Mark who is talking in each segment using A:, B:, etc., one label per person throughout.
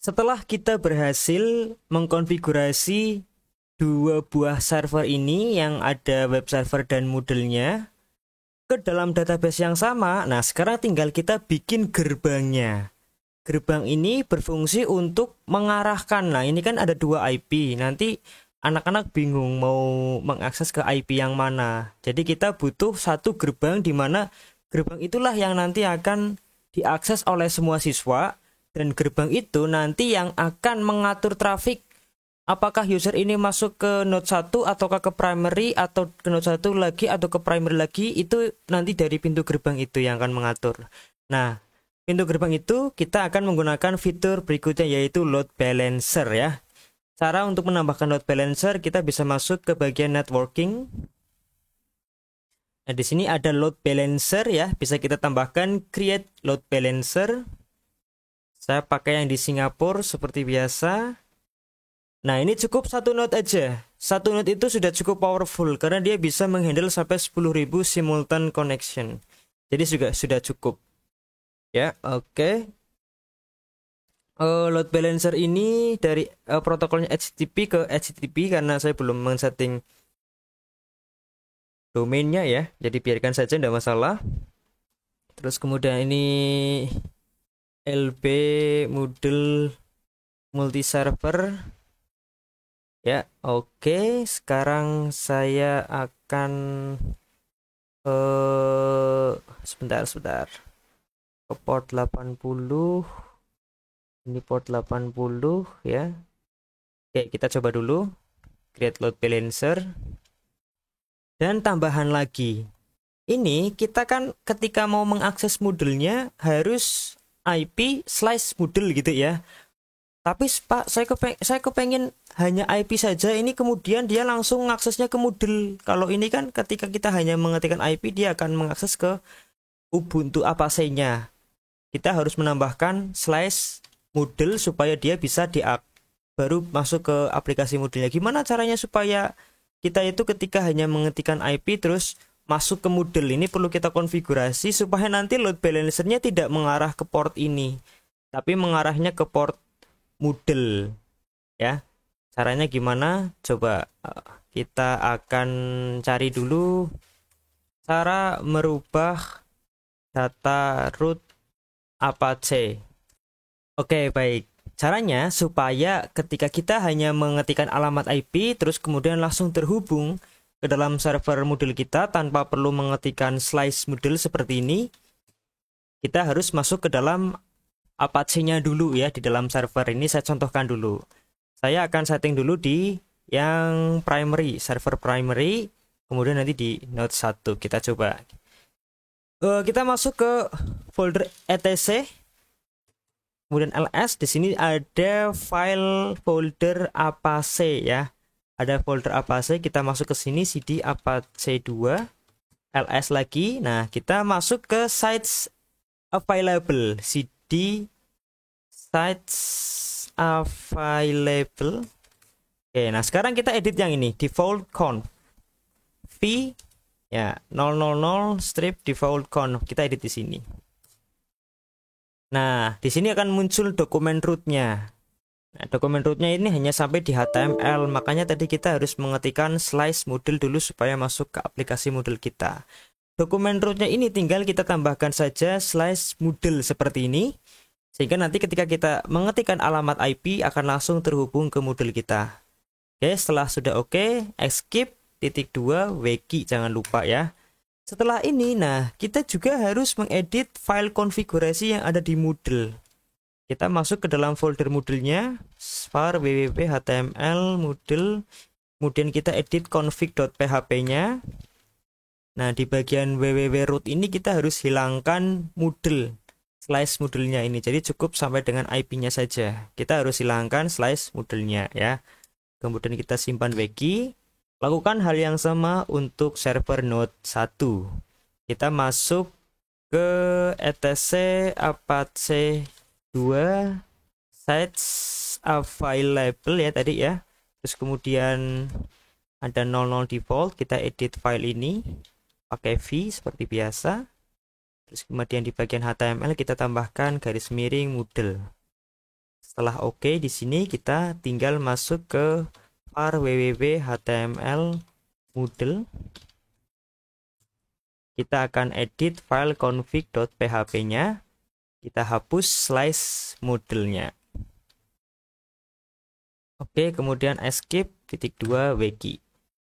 A: Setelah kita berhasil mengkonfigurasi dua buah server ini yang ada web server dan Moodle-nya ke dalam database yang sama, nah sekarang tinggal kita bikin gerbangnya. Gerbang ini berfungsi untuk mengarahkan. Nah, ini kan ada dua IP. Nanti anak-anak bingung mau mengakses ke IP yang mana. Jadi kita butuh satu gerbang di mana gerbang itulah yang nanti akan diakses oleh semua siswa, dan gerbang itu nanti yang akan mengatur traffic. Apakah user ini masuk ke node 1 ataukah ke primary, atau ke node 1 lagi atau ke primary lagi, itu nanti dari pintu gerbang itu yang akan mengatur. Nah, pintu gerbang itu kita akan menggunakan fitur berikutnya, yaitu load balancer ya. Cara untuk menambahkan load balancer, kita bisa masuk ke bagian networking. Nah, di sini ada load balancer ya, bisa kita tambahkan create load balancer. Saya pakai yang di Singapura seperti biasa. Nah, ini cukup satu node aja. Satu node itu sudah cukup powerful karena dia bisa menghandle sampai 10.000 simultan connection. Jadi juga sudah cukup. Ya, oke. Load balancer ini dari protokolnya HTTP ke HTTP karena saya belum men-setting domainnya ya. Jadi biarkan saja, tidak masalah. Terus kemudian ini LB Moodle multi server. Ya, oke. Sekarang saya akan sebentar. Ke port 80. Ini port 80 ya. Oke, kita coba dulu create load balancer. Dan tambahan lagi. Ini kita kan ketika mau mengakses Moodle-nya harus IP slice Moodle gitu ya. Tapi Pak, saya kepengen hanya IP saja. Ini kemudian dia langsung mengaksesnya ke Moodle. Kalau ini kan ketika kita hanya mengetikkan IP, dia akan mengakses ke Ubuntu Apache-nya. Kita harus menambahkan slice Moodle supaya dia bisa baru masuk ke aplikasi Moodle-nya. Gimana caranya supaya kita itu ketika hanya mengetikkan IP terus masuk ke Moodle? Ini perlu kita konfigurasi supaya nanti load balancer-nya tidak mengarah ke port ini, tapi mengarahnya ke port Moodle ya. Caranya gimana? Coba kita akan cari dulu cara merubah data root Apache. Oke, baik. Caranya supaya ketika kita hanya mengetikkan alamat IP terus kemudian langsung terhubung ke dalam server Moodle kita tanpa perlu mengetikkan slice Moodle seperti ini, kita harus masuk ke dalam Apache-nya dulu ya. Di dalam server ini saya contohkan dulu. Saya akan setting dulu di yang primary, server primary, kemudian nanti di node 1 kita coba. Kita masuk ke folder etc, kemudian ls. Di sini ada file folder Apache ya. Ada folder Apache, kita masuk ke sini cd apache 2 ls lagi. Nah, kita masuk ke sites available, cd sites available. Oke, nah sekarang kita edit yang ini, default conf v ya 000 strip default conf. Kita edit di sini. Nah, di sini akan muncul dokumen rootnya. Nah, dokumen rootnya ini hanya sampai di HTML, makanya tadi kita harus mengetikkan slice Moodle dulu supaya masuk ke aplikasi Moodle kita. Dokumen rootnya ini tinggal kita tambahkan saja slice Moodle seperti ini, sehingga nanti ketika kita mengetikkan alamat IP akan langsung terhubung ke Moodle kita. Oke, setelah sudah oke, escape -2 wiki jangan lupa ya. Setelah ini, nah kita juga harus mengedit file konfigurasi yang ada di Moodle. Kita masuk ke dalam folder Moodle-nya, var www html Moodle, kemudian kita edit config.php-nya. Nah, di bagian www root ini kita harus hilangkan Moodle, slice Moodle-nya ini. Jadi cukup sampai dengan IP-nya saja. Kita harus hilangkan slice Moodle-nya ya. Kemudian kita simpan wiki. Lakukan hal yang sama untuk server node 1. Kita masuk ke etc apache 2 sites available ya tadi ya. Terus kemudian ada 00 default, kita edit file ini pakai v seperti biasa. Terus kemudian di bagian HTML kita tambahkan garis miring Moodle. Setelah oke, di sini kita tinggal masuk ke var www.html Moodle. Kita akan edit file config.php-nya. Kita hapus slice Moodle-nya. Oke, kemudian escape -2 wiki.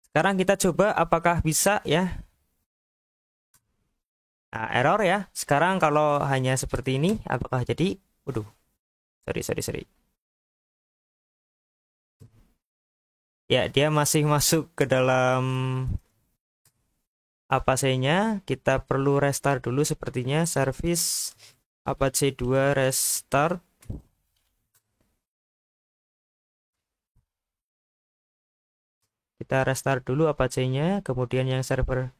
A: Sekarang kita coba apakah bisa ya. Nah, error ya. Sekarang kalau hanya seperti ini, apakah jadi? Waduh. Sorry. Ya, dia masih masuk ke dalam Apache-nya. Kita perlu restart dulu sepertinya. Service Apache 2 restart. Kita restart dulu Apache-nya. Kemudian yang server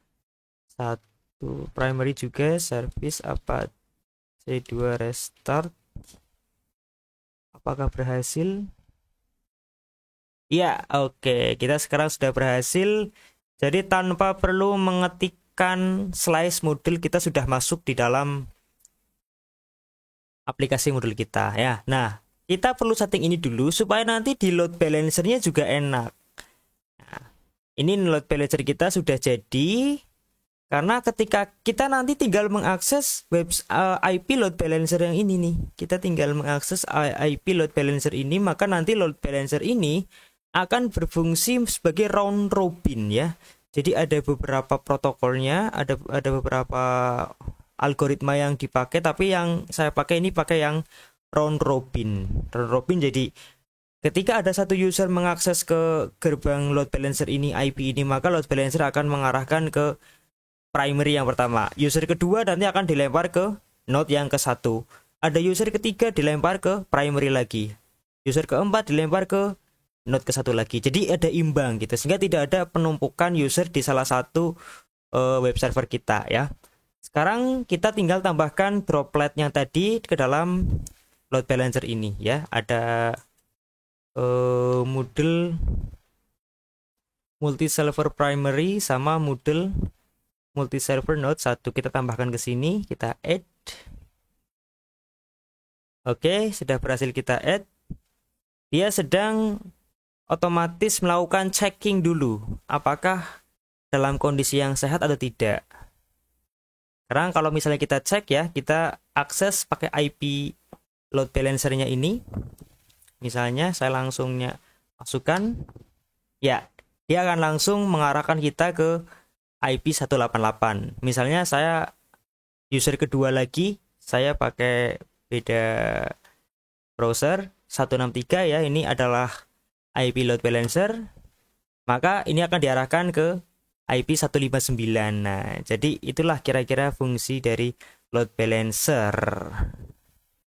A: 1 primary juga service Apache 2 restart. Apakah berhasil? Ya, oke. Kita sekarang sudah berhasil. Jadi tanpa perlu mengetikkan slice Moodle, kita sudah masuk di dalam aplikasi Moodle kita ya. Nah, kita perlu setting ini dulu supaya nanti di load balancernya juga enak. Nah, ini load balancer kita sudah jadi. Karena ketika kita nanti tinggal mengakses IP load balancer yang ini nih, kita tinggal mengakses IP load balancer ini, maka nanti load balancer ini akan berfungsi sebagai round robin ya. Jadi ada beberapa protokolnya, ada beberapa algoritma yang dipakai, tapi yang saya pakai ini pakai yang round robin. Round robin jadi ketika ada satu user mengakses ke gerbang load balancer ini, IP ini, maka load balancer akan mengarahkan ke primary yang pertama. User kedua nanti akan dilempar ke node yang ke-1. Ada user ketiga dilempar ke primary lagi. User keempat dilempar ke node ke-1 lagi. Jadi ada imbang gitu. Sehingga tidak ada penumpukan user di salah satu web server kita ya. Sekarang kita tinggal tambahkan droplet yang tadi ke dalam load balancer ini ya. Ada Moodle multi server primary sama Moodle multi server node 1, kita tambahkan ke sini, kita add. Oke, sudah berhasil kita add. Dia sedang otomatis melakukan checking dulu apakah dalam kondisi yang sehat atau tidak. Sekarang kalau misalnya kita cek ya, kita akses pakai IP load balancernya ini. Misalnya saya langsungnya masukkan, ya dia akan langsung mengarahkan kita ke IP 188. Misalnya saya user kedua lagi, saya pakai beda browser 163 ya, ini adalah IP load balancer, maka ini akan diarahkan ke IP 159. Nah, jadi itulah kira-kira fungsi dari load balancer.